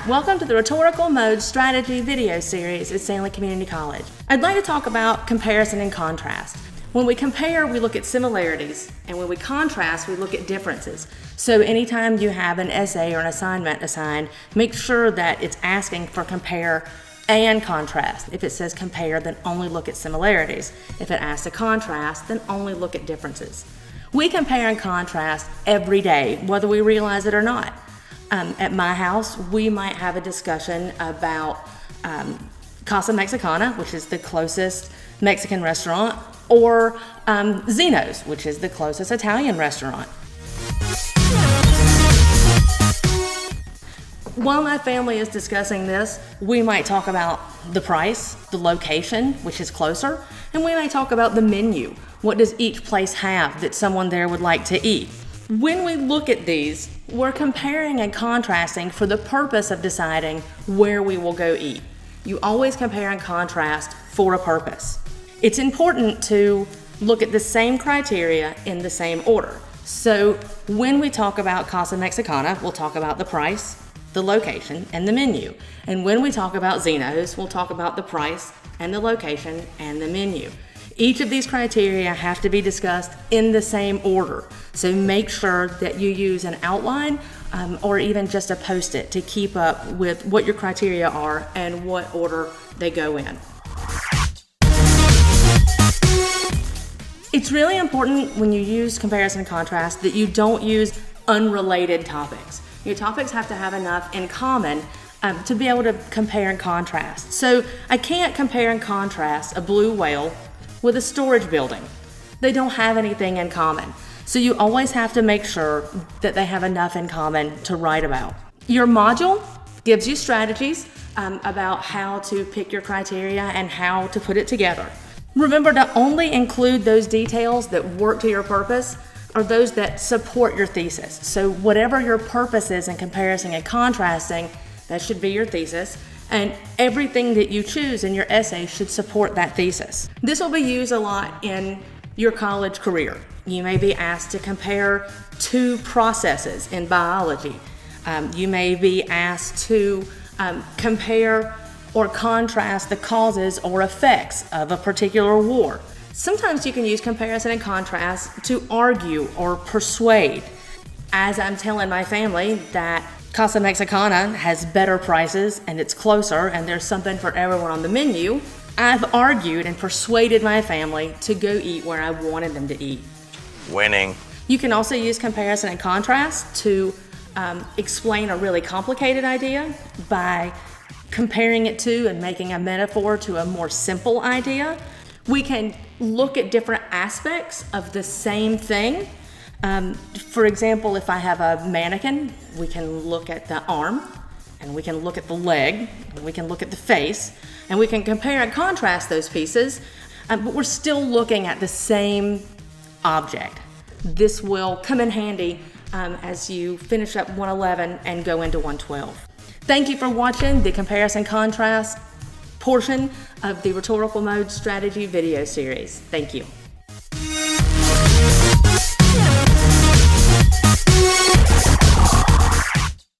welcome to the Rhetorical Mode Strategy video series at Stanley Community College. I'd like to talk about comparison and contrast. When we compare, we look at similarities, and when we contrast, we look at differences. So anytime you have an essay or an assignment assigned, make sure that it's asking for compare and contrast. If it says compare, then only look at similarities. If it asks to contrast, then only look at differences. We compare and contrast every day, whether we realize it or not. At my house, we might have a discussion about Casa Mexicana, which is the closest Mexican restaurant, or Zeno's, which is the closest Italian restaurant. While my family is discussing this, we might talk about the price, the location, which is closer, and we might talk about the menu. What does each place have that someone there would like to eat? When we look at these, we're comparing and contrasting for the purpose of deciding where we will go eat. You always compare and contrast for a purpose. It's important to look at the same criteria in the same order. So when we talk about Casa Mexicana, we'll talk about the price, the location, and the menu. And when we talk about Zeno's, we'll talk about the price and the location and the menu. Each of these criteria have to be discussed in the same order. So make sure that you use an outline or even just a Post-it to keep up with what your criteria are and what order they go in. It's really important when you use comparison and contrast that you don't use unrelated topics. Your topics have to have enough in common to be able to compare and contrast. So I can't compare and contrast a blue whale with a storage building. They don't have anything in common. So you always have to make sure that they have enough in common to write about. Your module gives you strategies about how to pick your criteria and how to put it together. Remember to only include those details that work to your purpose or those that support your thesis. So whatever your purpose is in comparison and contrasting, that should be your thesis. And everything that you choose in your essay should support that thesis. This will be used a lot in your college career. You may be asked to compare two processes in biology. You may be asked to compare or contrast the causes or effects of a particular war. Sometimes you can use comparison and contrast to argue or persuade. As I'm telling my family that Casa Mexicana has better prices and it's closer and there's something for everyone on the menu, I've argued and persuaded my family to go eat where I wanted them to eat. Winning. You can also use comparison and contrast to explain a really complicated idea by comparing it to and making a metaphor to a more simple idea. We can look at different aspects of the same thing. For example, if I have a mannequin, we can look at the arm, and we can look at the leg, and we can look at the face, and we can compare and contrast those pieces, but we're still looking at the same object. This will come in handy as you finish up 111 and go into 112. Thank you for watching the comparison contrast portion of the Rhetorical Mode Strategy video series. Thank you.